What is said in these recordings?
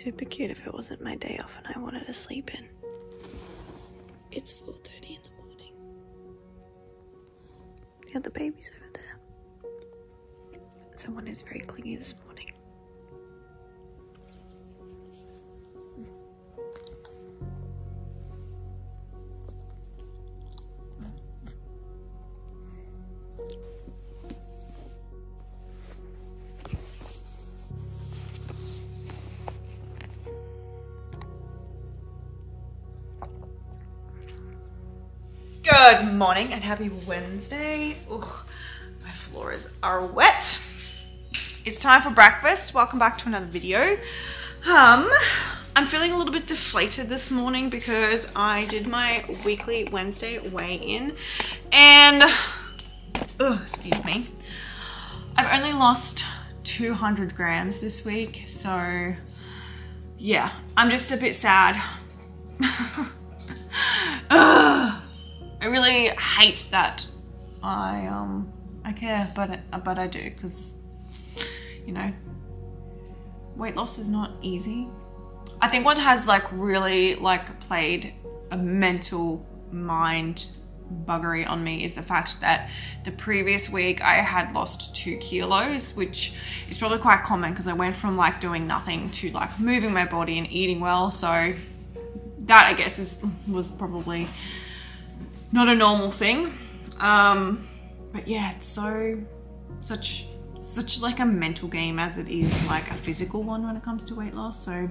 super cute if it wasn't my day off and I wanted to sleep in. It's 4:30 in the morning. The other baby's over there. Someone is very clingy this morning. Good morning and happy Wednesday. Ugh, my floors are wet. It's time for breakfast. Welcome back to another video. I'm feeling a little bit deflated this morning because I did my weekly Wednesday weigh-in and, excuse me, I've only lost 200 grams this week. So yeah, I'm just a bit sad. I really hate that I care, but I do, because, you know, weight loss is not easy. I think what has really played a mental mind buggery on me is the fact that the previous week I had lost 2 kilos, which is probably quite common because I went from doing nothing to moving my body and eating well. So that, I guess, was probably not a normal thing. But yeah, it's such a mental game as it is a physical one when it comes to weight loss. So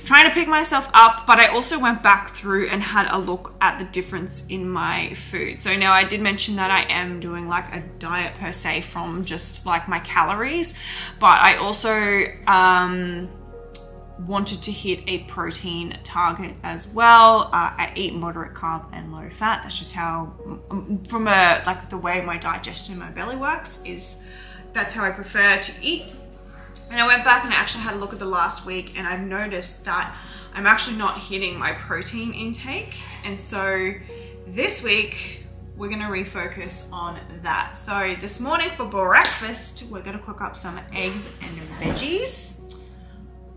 trying to pick myself up, but I also went back through and had a look at the difference in my food. So now I did mention that I am doing a diet per se from just my calories, but I also wanted to hit a protein target as well. I eat moderate carb and low fat. That's just how, from the way my digestion and my belly works, that's how I prefer to eat. And I went back and I actually had a look at the last week, and I've noticed that I'm actually not hitting my protein intake. And so this week we're gonna refocus on that. So this morning for breakfast, we're gonna cook up some eggs and veggies,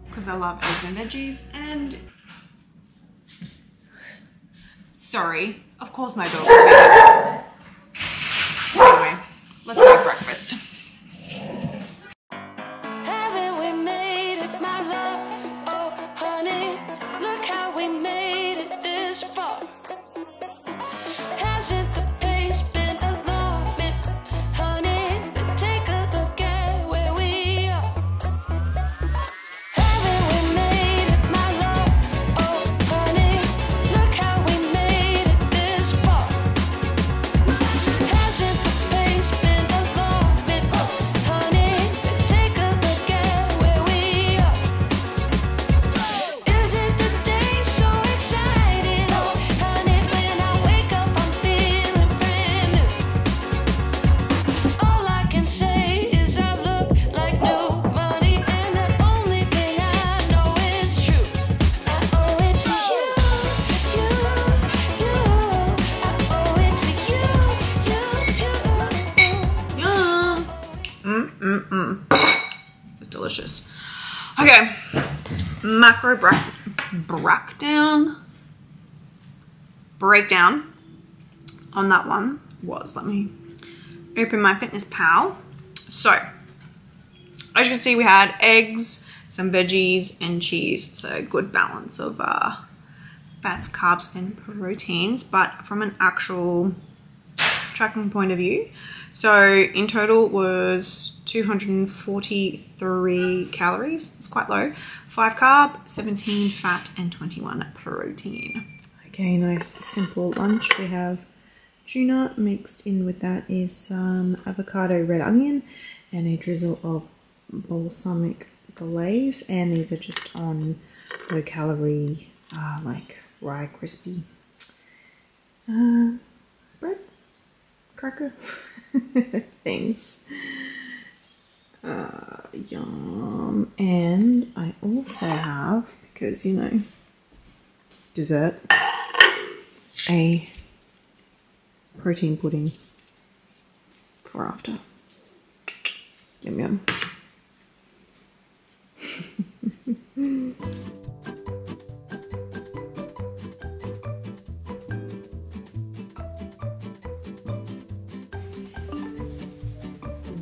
because I love eggs and veggies. And sorry, of course my dog will be. Anyway, let's make breakfast. Haven't we made it, my love? Oh, honey, look how we made it this far. Hasn't the pace been a long bit, honey? Take a look at where we are. Haven't we made it, my love? Oh, honey, look how we made it this far. Hasn't the pace been a long bit, honey? Take a look at where we are. Isn't the day so exciting, oh, honey? When I wake up, I'm feeling brand new. All I can say is I look like new money, and the only thing I know is true. I owe it to you, you. I owe it to you. It's delicious. Okay, macro breakdown on that one was, let me open my Fitness Pal. So as you can see, we had eggs, some veggies and cheese. So a good balance of fats, carbs and proteins. But from an actual tracking point of view, so in total was 243 calories. It's quite low. 5 carb, 17 fat and 21 protein. Okay, nice simple lunch. We have tuna, mixed in with that is some avocado red onion and a drizzle of balsamic glaze, and these are just on low calorie rye crispy bread cracker things. Yum. And I also have, because you know, dessert, a protein pudding for after. Yum yum.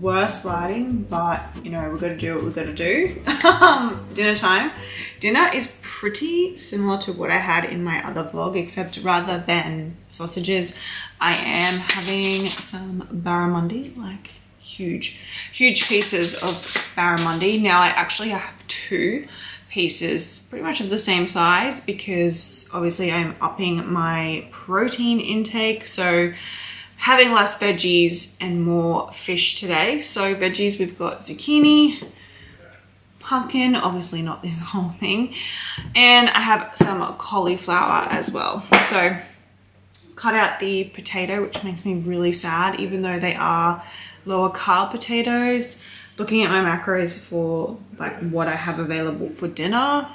worst lighting, but you know, we've got to do what we've got to do. Dinner time. Dinner is pretty similar to what I had in my other vlog, except rather than sausages, I am having some barramundi, like huge pieces of barramundi. Now I actually have 2 pieces pretty much of the same size because obviously I'm upping my protein intake, so having less veggies and more fish today. So veggies, we've got zucchini, pumpkin, obviously not this whole thing, and I have some cauliflower as well. So cut out the potato, which makes me really sad, even though they are lower carb potatoes. Looking at my macros for like what I have available for dinner,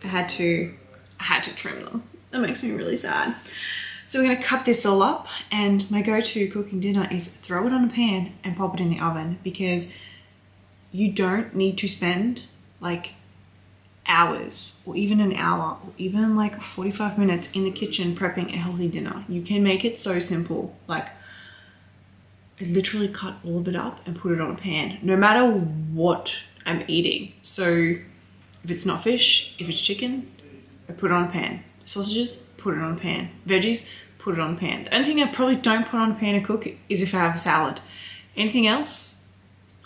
I had to trim them. That makes me really sad. So we're gonna cut this all up, and my go-to cooking dinner is throw it on a pan and pop it in the oven, because you don't need to spend like hours or even an hour or even like 45 minutes in the kitchen prepping a healthy dinner. You can make it so simple. Like, I literally cut all of it up and put it on a pan, no matter what I'm eating. So if it's not fish, if it's chicken, I put it on a pan. Sausages, put it on a pan. Veggies, put it on a pan. The only thing I probably don't put on a pan to cook is if I have a salad. Anything else,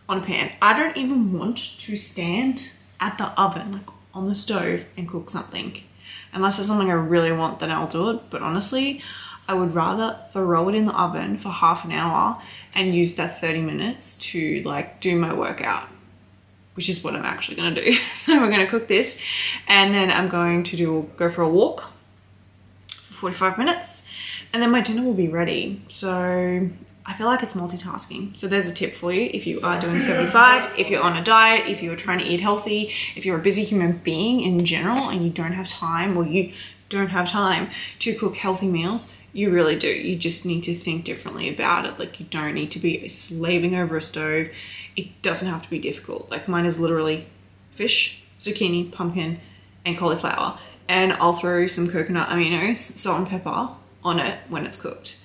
on a pan. I don't even want to stand at the oven, like on the stove, and cook something. Unless there's something I really want, then I'll do it. But honestly, I would rather throw it in the oven for half an hour and use that 30 minutes to like do my workout, which is what I'm actually gonna do. So we're gonna cook this, and then I'm going to go for a walk for 45 minutes, and then my dinner will be ready. So I feel like it's multitasking. So there's a tip for you if you are doing 75, if you're on a diet, if you're trying to eat healthy, if you're a busy human being in general and you don't have time, or you don't have time to cook healthy meals. You really do. You just need to think differently about it. Like, you don't need to be slaving over a stove. It doesn't have to be difficult. Like, mine is literally fish, zucchini, pumpkin, and cauliflower. And I'll throw some coconut aminos, salt and pepper on it when it's cooked.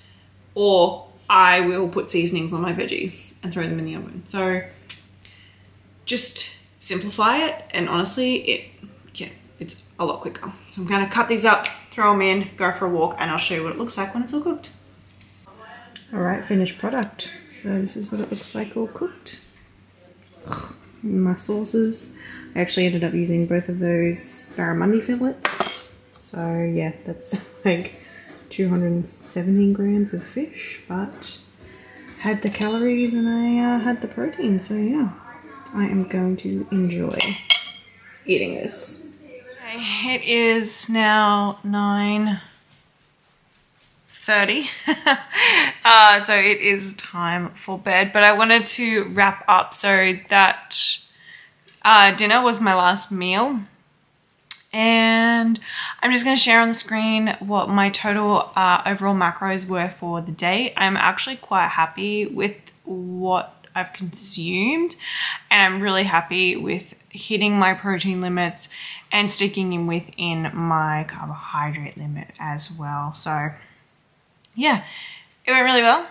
Or I will put seasonings on my veggies and throw them in the oven. So just simplify it, and honestly, it's a lot quicker. So I'm gonna cut these up, throw them in, go for a walk, and I'll show you what it looks like when it's all cooked. All right, finished product. So this is what it looks like all cooked. My sauces, I actually ended up using both of those barramundi fillets. So yeah, that's like 270 grams of fish, but had the calories and I had the protein. So yeah, I am going to enjoy eating this. Okay, it is now 9:30. So it is time for bed, but I wanted to wrap up. So that dinner was my last meal, and I'm just going to share on the screen what my total overall macros were for the day. I'm actually quite happy with what I've consumed, and I'm really happy with hitting my protein limits and sticking within my carbohydrate limit as well. So yeah, it went really well.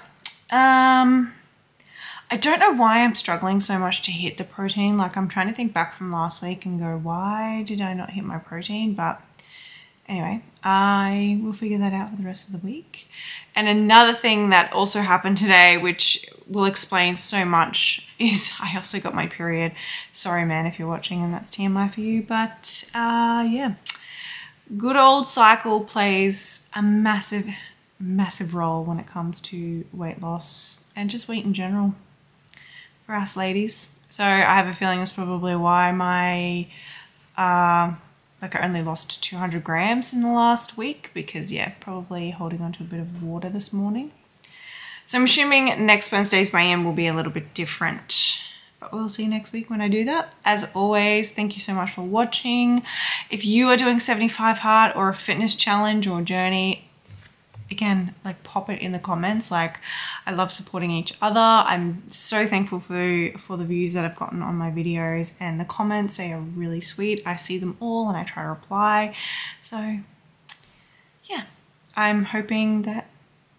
I don't know why I'm struggling so much to hit the protein. Like, I'm trying to think back from last week and go, why did I not hit my protein? But anyway, I will figure that out for the rest of the week. And another thing that also happened today, which will explain so much, is I also got my period. Sorry, man, if you're watching and that's TMI for you. But yeah, good old cycle plays a massive role when it comes to weight loss and just weight in general for us ladies. So I have a feeling that's probably why my like I only lost 200 grams in the last week, because yeah, probably holding on to a bit of water this morning. So I'm assuming next Wednesday's weigh-in will be a little bit different, but we'll see next week when I do that. As always, thank you so much for watching. If you are doing 75 hard or a fitness challenge or journey, again, like, pop it in the comments. Like, I love supporting each other. I'm so thankful for the views that I've gotten on my videos, and the comments, they are really sweet. I see them all and I try to reply. So yeah, I'm hoping that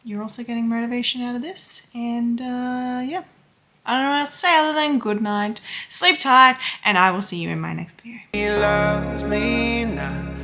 you're also getting motivation out of this, and yeah, I don't know what else to say other than good night, sleep tight, and I will see you in my next video. He loves me not.